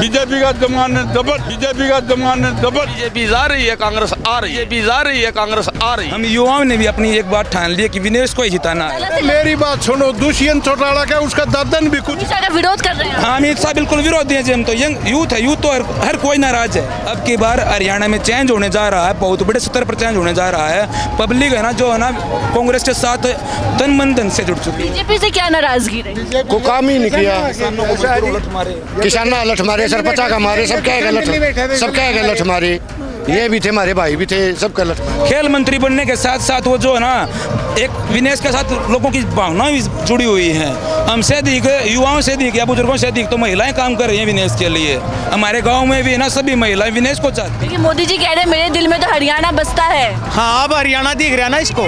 BJP का जमाने double, BJP का जमाने डबल। बीजेपी जा रही है, कांग्रेस आ रही है, बीजेपी जा रही है, कांग्रेस आ रही है। हम युवाओं ने भी अपनी एक बात ठान ली कि विनेश को ही जिताना है। मेरी बात सुनो, दुष्यंत चौटाला का उसका दादन भी कुछ विरोध कर रहे हैं। हाँ, अमित शाह बिल्कुल विरोधी है। हम तो यंग यूथ है, यूथ तो हर कोई नाराज है। अब की बार हरियाणा में चेंज होने जा रहा है, बहुत बड़े स्तर पर चेंज होने जा रहा है। पब्लिक है ना जो है ना कांग्रेस के साथ तन मन धन से जुड़ चुकी है। बीजेपी से क्या नाराजगी रही? को काम ही नहीं किया, किसाना लठ मारे, सरपंचा का मारे, सब क्या गलत मारे। ये भी थे, हमारे भाई भी थे, सब गलत। खेल मंत्री बनने के साथ साथ वो जो है ना एक विनेश के साथ लोगों की भावनाएं भी जुड़ी हुई हैं। हमसे अधिक युवाओं से अधिक या बुजुर्गों से अधिक तो महिलाएं काम कर रही हैं विनेश के लिए। हमारे गांव में भी ना सभी महिलाएं विनेश को चाहती हैं। मोदी जी कह रहे हैं मेरे दिल में तो हरियाणा बसता है। हाँ, अब हरियाणा दिख रहा है ना इसको।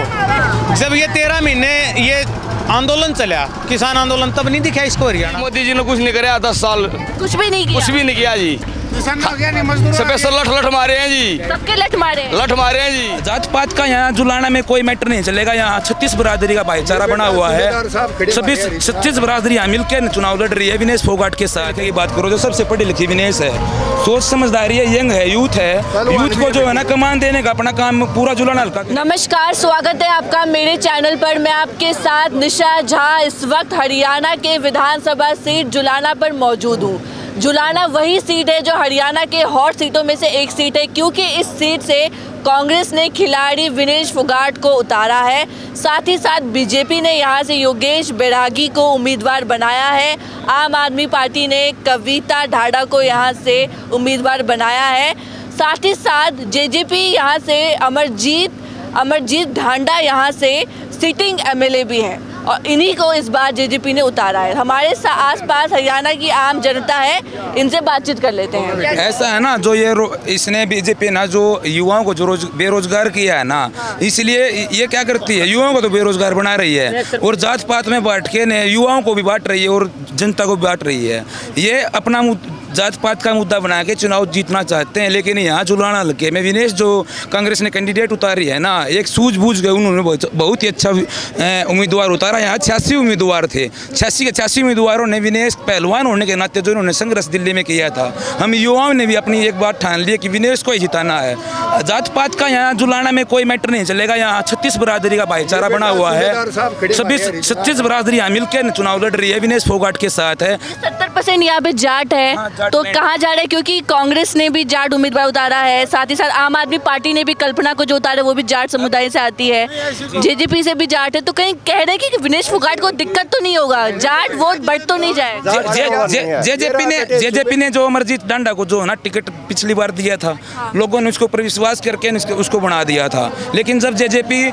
जब ये 13 महीने ये आंदोलन चला, किसान आंदोलन, तब नहीं दिखा इसको हरियाणा। मोदी जी ने कुछ नहीं कराया, 10 साल कुछ भी नहीं किया, कुछ भी नहीं किया जी। स्पेशल लठ मारे हैं जी, सबके लठ मारे हैं जी। जात पात का यहाँ जुलाना में कोई मैटर नहीं चलेगा। यहाँ 36 बरादरी का भाईचारा बना हुआ है। 36 बरादरी यहाँ मिलकर चुनाव लड़ रही है विनेश फोगाट के साथ। की बात करो जो सबसे पढ़ी लिखी विनेश है, सोच समझदारी है, यंग है, यूथ है। यूथ को जो है ना कमान देने का अपना काम पूरा जुलाना हल्का। नमस्कार, स्वागत है आपका मेरे चैनल पर। मैं आपके साथ निशा झा इस वक्त हरियाणा के विधानसभा सीट जुलाना पर मौजूद हूँ। जुलाना वही सीट है जो हरियाणा के हॉट सीटों में से एक सीट है, क्योंकि इस सीट से कांग्रेस ने खिलाड़ी विनेश फोगाट को उतारा है। साथ ही साथ बीजेपी ने यहां से योगेश बैरागी को उम्मीदवार बनाया है। आम आदमी पार्टी ने कविता ढाडा को यहां से उम्मीदवार बनाया है। साथ ही साथ जेजेपी यहां से अमरजीत ढांडा यहां से सिटिंग एमएलए भी हैं और इन्हीं को इस बार जेजेपी ने उतारा है। हमारे आसपास हरियाणा की आम जनता है, इनसे बातचीत कर लेते हैं। ऐसा है ना जो ये इसने बीजेपी ना जो युवाओं को जो बेरोजगार किया है ना, इसलिए ये क्या करती है, युवाओं को तो बेरोजगार बना रही है और जात पात में बांट के ने युवाओं को भी बांट रही है और जनता को भी बांट रही है। ये अपना जात पात का मुद्दा बना के चुनाव जीतना चाहते हैं। लेकिन यहाँ जुलाना हल्के में विनेश जो कांग्रेस ने कैंडिडेट उतारी है ना, एक सूझबूझ गए उन्होंने बहुत ही अच्छा उम्मीदवार उतारा। यहाँ 86 उम्मीदवार थे, 86 के 86 उम्मीदवारों ने विनेश पहलवान होने के नाते जो इन्होंने संघर्ष दिल्ली में किया था, हम युवाओं ने भी अपनी एक बात ठान ली कि विनेश को ही जिताना है। जात पात का यहाँ जुलाना में कोई मैटर नहीं चलेगा। यहाँ 36 बरादरी का भाईचारा बना हुआ है। 36 बरादरी यहाँ मिलकर चुनाव लड़ रही है विनेश फोगाट के साथ है। 70% यहाँ पे जाट है, तो कहाँ जा रहे हैं? क्योंकि कांग्रेस ने भी जाट उम्मीदवार उतारा है, साथ ही साथ आम आदमी पार्टी ने भी कल्पना को जो उतारा वो भी जाट समुदाय से आती है, जेजेपी से भी जाट है। तो कहीं कह रहे हैं कि विनेश फोगाट को दिक्कत तो नहीं होगा, जाट वोट बढ़ तो नहीं जाएगा? जेजेपी ने जो अमरजीत ढांडा को जो है ना टिकट पिछली बार दिया था, लोगों ने उसके ऊपर विश्वास करके उसको बना दिया था। लेकिन जब जेजेपी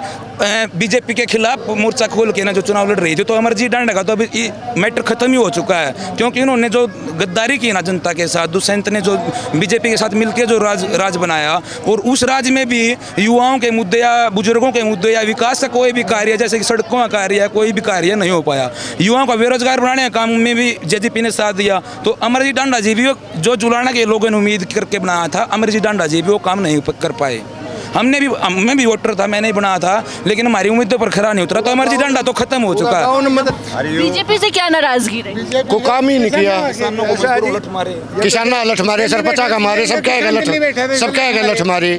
बीजेपी के खिलाफ मोर्चा खोल के ना जो चुनाव लड़ रही थी, तो अमरजीत ढांडा का तो अभी मैटर खत्म ही हो चुका है, क्योंकि उन्होंने जो गद्दारी की ना जनता के साथ, दुष्यंत ने जो बीजेपी के साथ मिलकर जो राज बनाया, और उस राज में भी युवाओं के मुद्दे या बुजुर्गों के मुद्दे या विकास का कोई भी कार्य, जैसे कि सड़कों का कार्य, कोई भी कार्य नहीं हो पाया। युवाओं का बेरोजगार बनाने का काम में भी जेजेपी ने साथ दिया। तो अमरजीत ढांडा जी भी जो जुलाना के लोगों ने उम्मीद करके बनाया था, अमरजीत ढांडा जी भी वो काम नहीं कर पाए। मैं भी वोटर था, मैंने बनाया था, लेकिन हमारी उम्मीदों पर खरा नहीं उतरा, तो अमरजीत ढांडा तो खत्म हो चुका है। बीजेपी से क्या नाराजगी रही? को काम ही नहीं किया, किसाना लठ मारे, सरपंचा का मारे, सब क्या गलत मारे।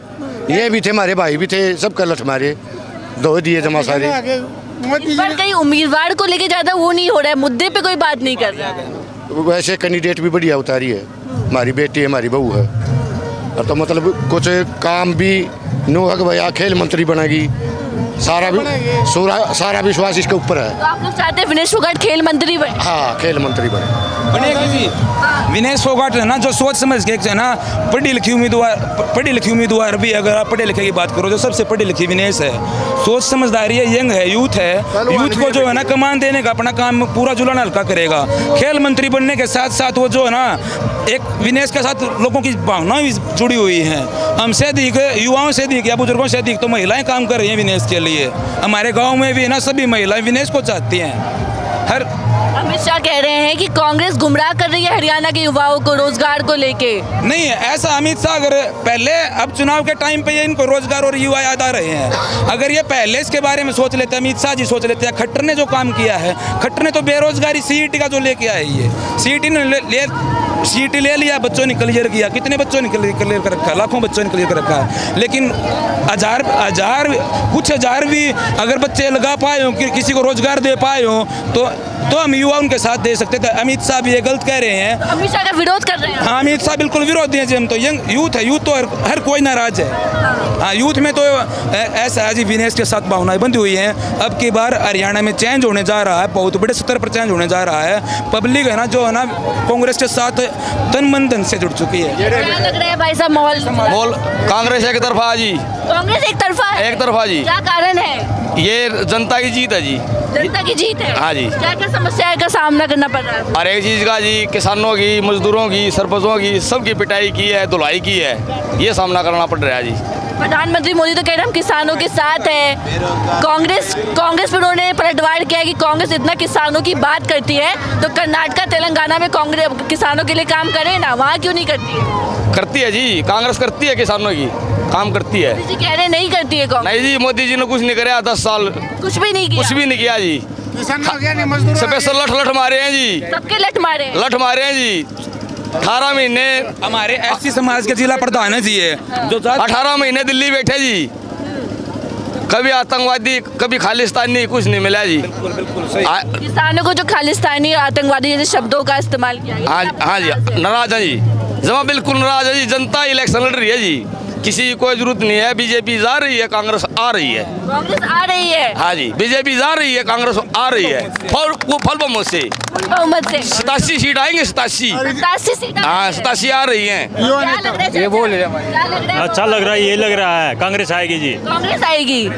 ये भी थे, हमारे भाई भी थे, सब गलत मारे, दो दिए जमा सारे। इस बार कहीं उम्मीदवार को लेके ज्यादा वो नहीं हो रहा है, मुद्दे पे कोई बात नहीं कर रहा है। वैसे कैंडिडेट भी बढ़िया उतारी है, हमारी बेटी है, हमारी बहू है, तो मतलब कुछ काम भी नो है कि भैया खेल मंत्री बनेगी, सारा विश्वास इसके ऊपर है। तो आप लोग चाहते हैं विनेश फोगाट खेल मंत्री बने? हाँ, खेल मंत्री बनेगी जी। विनेश फोगाट है ना जो सोच समझ के है ना पढ़ी लिखी उम्मीदवार भी, अगर आप पढ़े लिखे की बात करो, जो सबसे पढ़ी लिखी विनेश है, सोच समझदारी है, यंग है, यूथ है। यूथ को जो है ना कमान देने का अपना काम पूरा जुलाना हल्का करेगा। खेल मंत्री बनने के साथ साथ वो जो है ना एक विनेश के साथ लोगों की भावनाएं भी जुड़ी हुई हैं। हमसे अधिक युवाओं से अधिक या बुजुर्गों से अधिक तो महिलाएं काम कर रही हैं विनेश के लिए। हमारे गांव में भी ना सभी महिलाएं विनेश को चाहती हैं। अमित शाह कह रहे हैं कि कांग्रेस गुमराह कर रही है हरियाणा के युवाओं को रोजगार को लेके। नहीं ऐसा अमित शाह अगर पहले, अब चुनाव के टाइम पे ये इनको रोजगार और युवा याद आ रहे हैं। अगर ये पहले इसके बारे में सोच लेते, अमित शाह जी सोच लेते हैं, खट्टर ने जो काम किया है, खट्टर ने तो बेरोजगारी सीईटी का जो लेके आए, ये सीईटी ने सीईटी ले लिया, बच्चों ने क्लियर किया, कितने बच्चों ने क्लियर कर रखा है, लाखों बच्चों ने क्लियर कर रखा है। लेकिन कुछ हजार भी अगर बच्चे लगा पाए हों, किसी को रोजगार दे पाए हों, तो हम युवा उनके साथ दे सकते थे। अमित शाह भी ये गलत कह रहे हैं, अमित शाह का विरोध कर रहे हैं। हाँ, अमित शाह बिल्कुल विरोधी हैं जी। हम तो यंग यूथ है, यूथ तो हर कोई नाराज है। हाँ, यूथ में तो ऐसा है जी, विनेश के साथ भावनाएं बंधी हुई हैं। अब की बार हरियाणा में चेंज होने जा रहा है, बहुत बड़े स्तर पर चेंज होने जा रहा है। पब्लिक है ना, जो है ना, कांग्रेस के साथ तन मन धन से जुड़ चुकी है। क्या लग रहा है भाई साहब माहौल? कांग्रेस एक तरफा जी, कांग्रेस एक तरफा है। एक तरफा जी। क्या कारण है? ये जनता की जीत है जी। जनता की जीत है। हाँ जी। क्या क्या समस्याएं का सामना करना पड़ रहा है? हर एक चीज का जी, किसानों की, मजदूरों की, सरपंचों की, सबकी पिटाई की है, धुलाई की है, ये सामना करना पड़ रहा है जी। प्रधानमंत्री मोदी तो कह रहे हैं हम किसानों के साथ है। कांग्रेस पर उन्होंने पलटवार किया है कि कांग्रेस इतना किसानों की बात करती है, तो कर्नाटका तेलंगाना में कांग्रेस किसानों के लिए काम करे ना, वहाँ क्यों नहीं करती है? करती है जी, कांग्रेस करती है, किसानों की काम करती है। मोदी जी कह रहे हैं नहीं करती है कांग्रेस। नहीं जी, मोदी जी ने कुछ नहीं कराया 10 साल, कुछ भी नहीं किया। कुछ भी नहीं किया जी। स्पेशल लठ मारे हैं जी, सबके लठ मारे हैं। लठ मारे हैं जी। 18 महीने हमारे एससी समाज के जिला प्रधान है जी, ये जो 18 महीने दिल्ली बैठे जी, कभी आतंकवादी, कभी खालिस्तानी, कुछ नहीं मिला जी। किसानों को जो खालिस्तानी और आतंकवादी जैसे शब्दों का इस्तेमाल किया गया। हाँ जी, नाराज है जी, जमा बिल्कुल नाराज है जी। जनता इलेक्शन लड़ रही है जी, किसी की कोई जरूरत नहीं है। बीजेपी जा रही है, कांग्रेस आ रही है। कांग्रेस आ रही है। हाँ जी, बीजेपी जा रही है, कांग्रेस आ रही है। वो फल बहुमत से 87 सीट आएंगे, 87 सीट। हाँ, 87 आ रही है। ये बोल अच्छा लग रहा है, ये लग रहा है कांग्रेस आएगी जी। कांग्रेस आएगी।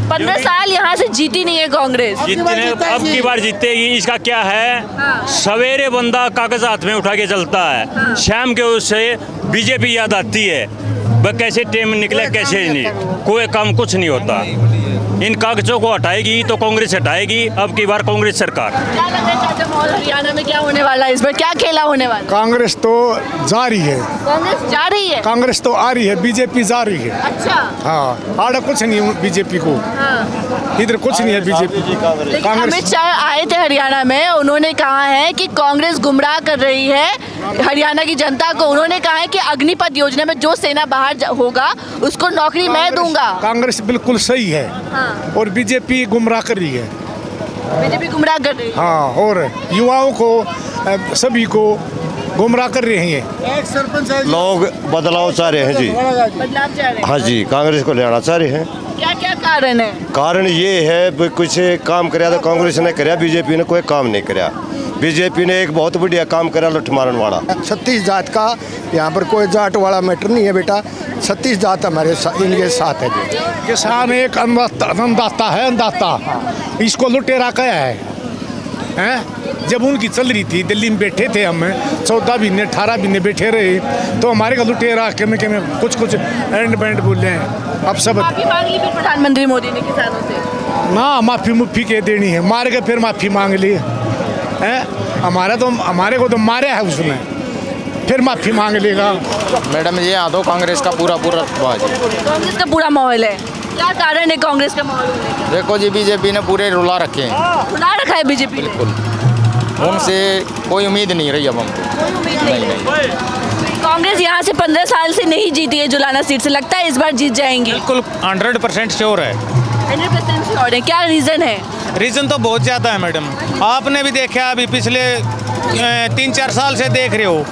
15 साल यहाँ से जीती नहीं है कांग्रेस। जीतने अब की बार जीतेगी। इसका क्या है, सवेरे बंदा कागज हाथ में उठा के चलता है, शाम के उससे बीजेपी याद आती है। वह कैसे टेम निकले, कैसे नहीं, कोई काम कुछ नहीं होता। इन कागजों को हटाएगी तो कांग्रेस हटाएगी। अब की बार कांग्रेस सरकार। क्या लग रहा है चाचा, माहौल हरियाणा में क्या होने वाला है इस बार? क्या खेला होने वाला? कांग्रेस तो जा रही है। कांग्रेस जा रही है। कांग्रेस तो आ रही है, बीजेपी जा रही है। अच्छा। हाँ, आड़ा कुछ नहीं है बीजेपी को। हाँ। इधर कुछ नहीं है बीजेपी। लेकिन अमित शाह आए थे हरियाणा में, उन्होंने कहा है कि कांग्रेस गुमराह कर रही है हरियाणा की जनता को। उन्होंने कहा है कि अग्निपथ योजना में जो सेना बाहर होगा उसको नौकरी मैं दूंगा। कांग्रेस बिल्कुल सही है। हाँ। और बीजेपी गुमराह कर रही है। बीजेपी गुमराह कर रही है। हाँ, और युवाओं को, सभी को गुमराह कर रहे हैं। लोग बदलाव चाह रहे हैं जी। बदलाव चाह रहे हैं। हाँ जी, कांग्रेस को लेना चाह रहे हैं। क्या क्या कारण है? कारण ये है कि कुछ काम कराया तो कांग्रेस ने कराया, बीजेपी ने कोई काम नहीं कराया। बीजेपी ने एक बहुत बढ़िया काम करा, लठ मारन वाला। 36 जात का यहाँ पर कोई जाट वाला मैटर नहीं है बेटा। 36 जात हमारे इनके साथ है। किसान एक अन्नदाता है, अन्नदाता। इसको लुटेरा कहा है। जब उनकी चल रही थी, दिल्ली में बैठे थे हम, 14 महीने 18 महीने बैठे रहे, तो हमारे का लुटेरा के में कुछ एंड बैंड बोले हैं। अब सब माफी मांग ली फिर प्रधानमंत्री मोदी ने किसानों से। ना, माफी के देनी है, मार के फिर माफी मांग ली है। हमारे को तो मारे है उसने, फिर माफी मांग लेगा। मैडम जी, यहाँ तो कांग्रेस का पूरा कांग्रेस का पूरा माहौल है। क्या कारण है कांग्रेस का माहौल होने का? देखो जी, बीजेपी ने पूरे रुला रखे हैं, रुला रखा है बीजेपी ने। उनसे कोई उम्मीद नहीं रही अब हमको। कोई उम्मीद नहीं है। कांग्रेस यहाँ से 15 साल से नहीं जीती है जुलाना सीट से, लगता है इस बार जीत जाएंगी? बिल्कुल 100% श्योर है। 100% श्योर है। क्या रीजन है? रीज़न तो बहुत ज़्यादा है मैडम। आपने भी देखा, अभी पिछले 3-4 साल से देख रहे हो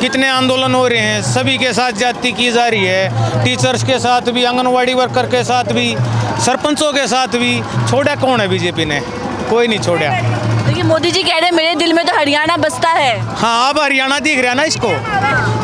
कितने आंदोलन हो रहे हैं। सभी के साथ जाति की जा रही है, टीचर्स के साथ भी, आंगनवाड़ी वर्कर के साथ भी, सरपंचों के साथ भी। छोड़ा कौन है बीजेपी ने? कोई नहीं छोड़ा। देखिए, मोदी जी कह रहे हैं मेरे दिल में तो हरियाणा बसता है। हाँ, अब हरियाणा दिख रहा ना इसको।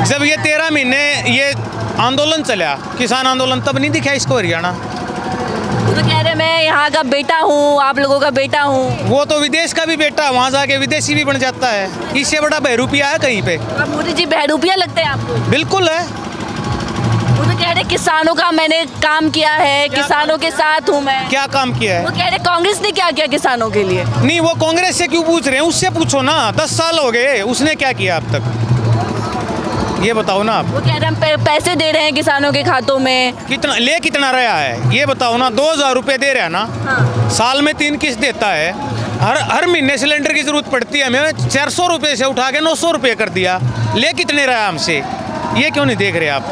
जब ये 13 महीने ये आंदोलन चला, किसान आंदोलन, तब नहीं दिखा इसको हरियाणा। वो तो कह रहे मैं यहाँ का बेटा हूँ, आप लोगों का बेटा हूँ। वो तो विदेश का भी बेटा, वहाँ जाके विदेशी भी बन जाता है। इससे बड़ा बहरूपिया है कहीं पे? अब मोदी जी बहरूपिया लगते हैं आपको? बिल्कुल है। वो तो कह रहे किसानों का मैंने काम किया है, किसानों के साथ हूँ मैं। क्या काम किया है? वो कह रहे कांग्रेस ने क्या किया किसानों के लिए। नहीं, वो कांग्रेस से क्यों पूछ रहे हैं? उससे पूछो ना, 10 साल हो गए, उसने क्या किया अब तक, ये बताओ ना आप। वो कह रहे हम पैसे दे रहे हैं किसानों के खातों में। कितना रहा है ये बताओ ना। 2000 रुपये दे रहा है ना। हाँ। साल में 3 किस्त देता है। हर महीने सिलेंडर की जरूरत पड़ती है हमें, 400 रुपये से उठा के 900 रुपये कर दिया। ले कितने रहा है हमसे, ये क्यों नहीं देख रहे आप?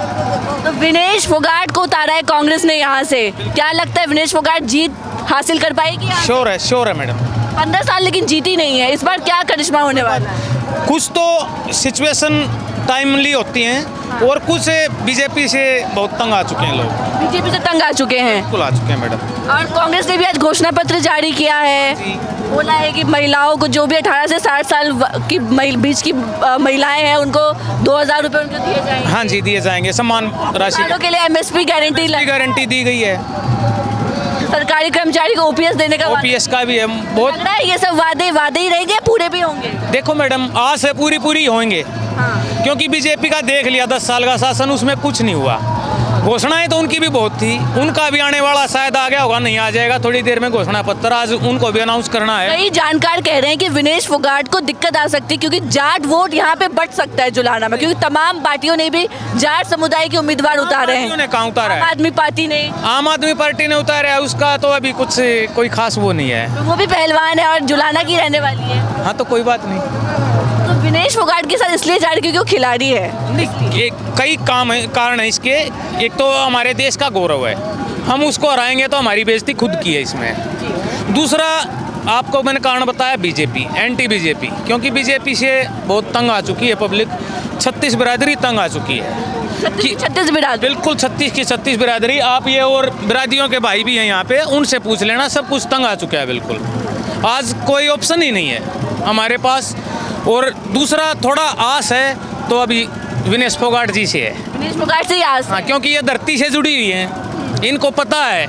तो विनेश फोगाट को उतारा है कांग्रेस ने यहाँ से, क्या लगता है विनेश फोगाट जीत हासिल कर पाएगी? श्योर है मैडम। 15 साल लेकिन जीती नहीं है, इस बार क्या करिश्मा होने वाला है? कुछ तो सिचुएशन टाइमली होती हैं और कुछ बीजेपी से बहुत तंग आ चुके हैं लोग। बीजेपी से तंग आ चुके हैं, बिल्कुल आ चुके हैं मैडम। और कांग्रेस ने भी आज घोषणा पत्र जारी किया है, बोला है कि महिलाओं को जो भी 18 से 60 साल की बीच की महिलाएं हैं उनको 2000 रुपये उनको दिए जाएंगे। हाँ जी, दिए जाएंगे सम्मान राशि के लिए। एमएसपी गारंटी दी गई है। सरकारी कर्मचारी को ओपीएस देने का, ओपीएस का भी है। बहुत लग रहा है ये सब वादे ही रहेंगे, पूरे भी होंगे। देखो मैडम, आज से पूरी होंगे। हाँ। क्योंकि बीजेपी का देख लिया 10 साल का शासन, उसमें कुछ नहीं हुआ। घोषणाएं तो उनकी भी बहुत थी, उनका भी आने वाला शायद आ गया होगा, नहीं आ जाएगा थोड़ी देर में घोषणा पत्र, आज उनको भी अनाउंस करना है। कई जानकार कह रहे हैं कि विनेश फोगाट को दिक्कत आ सकती है क्योंकि जाट वोट यहाँ पे बढ़ सकता है जुलाना में, क्योंकि तमाम पार्टियों ने भी जाट समुदाय के उम्मीदवार उतारे हैं। कहाँ उतारा है? आम आदमी पार्टी ने उतारा है, उसका तो अभी कुछ कोई खास वो नहीं है। तो वो भी पहलवान है और जुलाना की रहने वाली है। हाँ, तो कोई बात नहीं। तो विनेश फोगाट के साथ इसलिए जा रही क्योंकि वो खिलाड़ी है। कई कारण है इसके। एक तो हमारे देश का गौरव है, हम उसको हराएंगे तो हमारी बेइज्जती खुद की है इसमें। दूसरा, आपको मैंने कारण बताया बीजेपी, एंटी बीजेपी, क्योंकि बीजेपी से बहुत तंग आ चुकी है पब्लिक। 36 बिरादरी तंग आ चुकी है। 36 बिरादरी, बिल्कुल 36 की 36 बिरादरी। आप ये और बिरादरियों के भाई भी हैं यहाँ पे, उनसे पूछ लेना, सब कुछ तंग आ चुका है बिल्कुल। आज कोई ऑप्शन ही नहीं है हमारे पास। और दूसरा, थोड़ा आस है तो अभी विनेश फोगाट जी से है। विनेश फोगाट से ही आस है। हाँ, क्योंकि ये धरती से जुड़ी हुई हैं, इनको पता है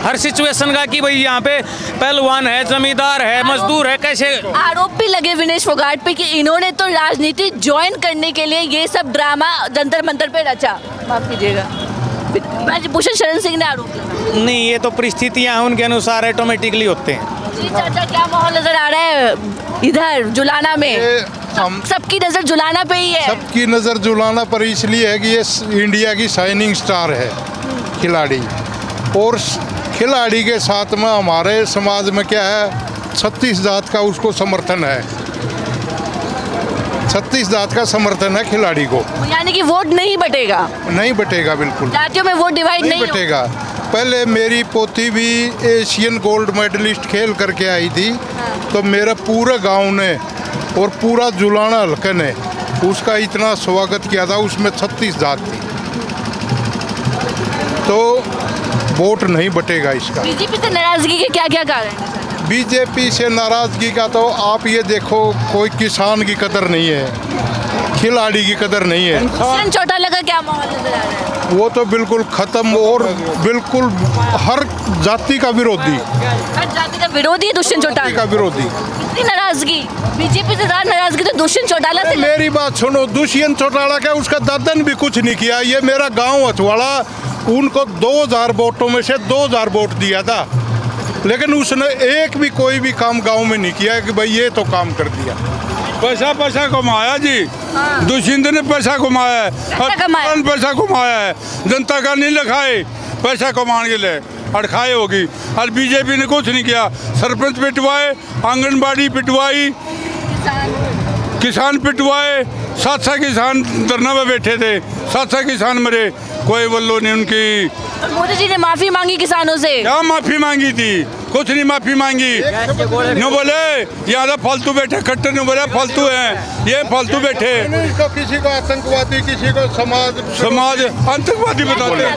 हर सिचुएशन का कि भाई यहाँ पे पहलवान है, जमींदार है, मजदूर है, कैसे। आरोप भी लगे विनेश फोगाट पे कि इन्होंने तो राजनीति ज्वाइन करने के लिए ये सब ड्रामा जंतर मंतर पे रचा। माफ कीजिएगा, भूषण शरण सिंह ने आरोप लगा। नहीं, ये तो परिस्थितियाँ उनके अनुसार ऑटोमेटिकली होते हैं। जी चाचा, क्या माहौल नजर आ रहा है इधर जुलाना में? सबकी नजर जुलाना पे ही है। सबकी नजर जुलाना पर इसलिए है कि ये इंडिया की शाइनिंग स्टार है खिलाड़ी, और खिलाड़ी के साथ में हमारे समाज में क्या है, 36 जात का उसको समर्थन है। 36 जात का समर्थन है खिलाड़ी को। यानी कि वोट नहीं बटेगा? नहीं बटेगा, बिल्कुल जातियों में वोट डिवाइड नहीं बटेगा। पहले मेरी पोती भी एशियन गोल्ड मेडलिस्ट खेल करके आई थी। हाँ। तो मेरा पूरे गांव ने और पूरा जुलाना हल्के ने उसका इतना स्वागत किया था, उसमें 36 जात थी। तो वोट नहीं बटेगा इसका। बीजेपी से नाराजगी के क्या क्या कारण है? बीजेपी से नाराजगी का तो आप ये देखो, कोई किसान की कदर नहीं है, खिलाड़ी की कदर नहीं है। दुष्यंत चौटाला का क्या माहौल नजर आ रहा है? वो तो बिल्कुल खत्म और बिल्कुल हर जाति का विरोधी। हर जाति का विरोधी है दुष्यंत चौटाला का विरोधी। इतनी नाराजगी बीजेपी से, ज्यादा नाराजगी तो दुष्यंत चौटाला से। मेरी बात सुनो, दुष्यंत चौटाला का उसका दादन भी कुछ नहीं किया। ये मेरा गांव हथवाड़ा, उनको 2000 वोटों में से 2000 वोट दिया था, लेकिन उसने एक भी कोई भी काम गांव में नहीं किया कि भाई ये तो काम कर दिया। पैसा कमाया जी। हाँ। दुष्यंत ने पैसा कमाया है, पैसा कमाया है, जनता का नहीं लिखाए, पैसा कमाने के लिए अड़खाए होगी। और बीजेपी ने कुछ नहीं किया। सरपंच पिटवाए, आंगनबाड़ी पिटवाई, किसान पिटवाए, 700 किसान धरना में बैठे थे, 700 किसान मरे, कोई वल्लो ने उनकी। मोदी जी ने माफी मांगी किसानों से। क्या माफी मांगी थी? कुछ नहीं माफी मांगी। न बोले यहाँ फालतू बैठे, खट्टर न बोले फालतू हैं, ये फालतू बैठे। किसी को आतंकवादी, किसी को समाज आतंकवादी बताते हैं।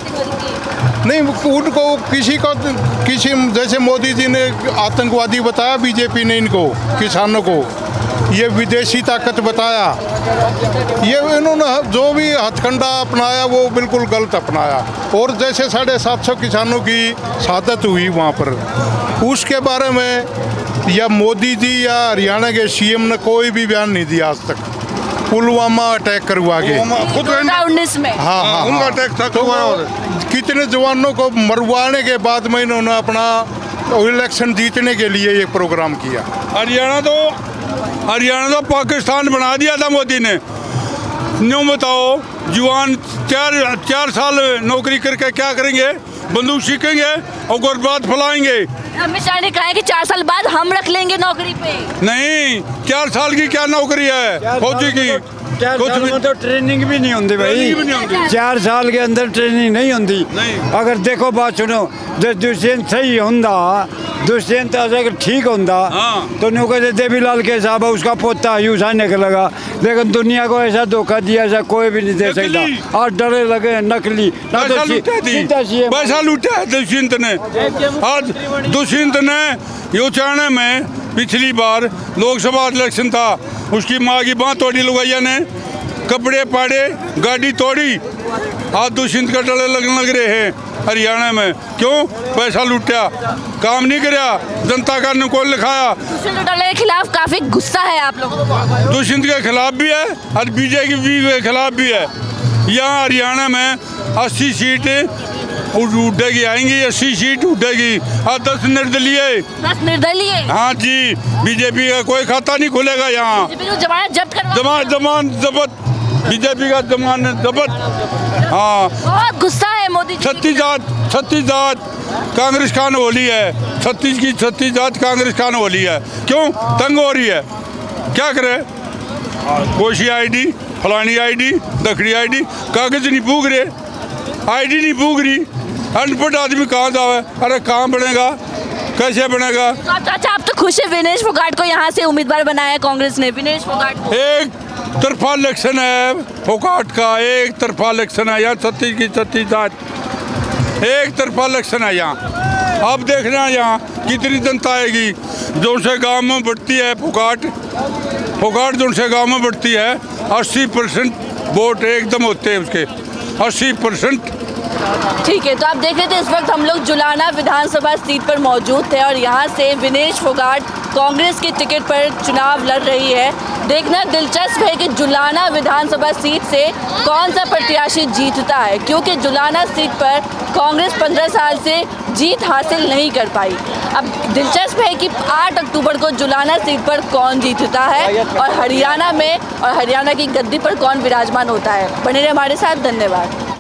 नहीं, उनको किसी जैसे मोदी जी ने आतंकवादी बताया, बीजेपी ने इनको किसानों को ये विदेशी ताकत बताया। ये इन्होंने जो भी हथकंडा अपनाया वो बिल्कुल गलत अपनाया। और जैसे 750 किसानों की शहादत हुई वहाँ पर, उसके बारे में या मोदी जी या हरियाणा के सीएम ने कोई भी बयान नहीं दिया आज तक। पुलवामा अटैक करवा के खुद 2019 में। हाँ हाँ उनका हाँ। अटैक था तो कितने जवानों को मरवाने के बाद में इन्होंने अपना इलेक्शन जीतने के लिए ये प्रोग्राम किया। हरियाणा तो पाकिस्तान बना दिया था मोदी ने। न्यू बताओ, जवान चार साल नौकरी करके क्या करेंगे? बंदूक सीखेंगे और गुरबात फैलाएंगे। अमित शाह ने कहा है कि 4 साल बाद हम रख लेंगे नौकरी पे। नहीं, 4 साल की क्या नौकरी है फौजी की? कुछ भी तो ट्रेनिंग भी नहीं होती भाई। 4 साल के अंदर ट्रेनिंग नहीं होती। अगर देखो बात सुनो, दुष्यंत सही होंदा, दुष्यंत अगर ठीक होंदा तो न्यू कहते देवीलाल के साहब उसका पोता यूसा निकलेगा, लेकिन दुनिया को ऐसा धोखा दिया ऐसा कोई भी नहीं दे सकता। और डरे लगे नकली ना तो पैसा लूटा है दुष्यंत ने। आज दुष्यंत ने यूचाने में पिछली बार लोकसभा इलेक्शन था, उसकी माँ की बाँ तोड़ी लुगाइया ने, कपड़े पाड़े, गाड़ी तोड़ी। आज दुष्यंत का डले लगने लग रहे हैं हरियाणा में। क्यों? पैसा लूटा, काम नहीं कराया, जनता का अनुकूल लिखाया। दुष्यंत डले के खिलाफ काफी गुस्सा है आप लोगों को? दुष्यंत के खिलाफ भी है और बीजेपी के खिलाफ भी है। यहाँ हरियाणा में 80 सीट उठेगी, आएंगी 80 सीट उठेगी और 10 निर्दलीय। 10 निर्दलीय? हाँ जी, बीजेपी का कोई खाता नहीं खुलेगा यहाँ। जमानत जब्त बीजेपी का जमानत जब्त। हाँ, बहुत गुस्सा है मोदी जी। 36 जात कांग्रेस खान होली है, 36 जात कांग्रेस खान होली है। क्यों? तंग हो रही है, क्या करे? कोशी आईडी, फलानी आईडी, दखड़ी आईडी, कागज नहीं पूग रहे, आईडी नहीं पूग रही। अनपढ़ आदमी कहाँ जावे? अरे कहाँ बनेगा, कैसे बनेगा? अच्छा, आप तो खुश है विनेश फोगाट को यहाँ से उम्मीदवार बनाया कांग्रेस ने? विनेश फोगाट को एक तरफा इलेक्शन है, फोगाट का एक तरफा इलेक्शन है यहाँ। 36 जात एक तरफा इलेक्शन है यहाँ। अब देखना यहाँ कितनी जनता आएगी। जो से गाँव में बढ़ती है फोगाट जो से गाँव में बढ़ती है, 80% वोट एकदम होते हैं उसके, 80%। ठीक है, तो आप देख रहे थे इस वक्त हम लोग जुलाना विधानसभा सीट पर मौजूद थे और यहाँ से विनेश फोगाट कांग्रेस की टिकट पर चुनाव लड़ रही है। देखना दिलचस्प है कि जुलाना विधानसभा सीट से कौन सा प्रत्याशी जीतता है, क्योंकि जुलाना सीट पर कांग्रेस 15 साल से जीत हासिल नहीं कर पाई। अब दिलचस्प है कि 8 अक्टूबर को जुलाना सीट पर कौन जीतता है और हरियाणा की गद्दी पर कौन विराजमान होता है। बने रहे हमारे साथ, धन्यवाद।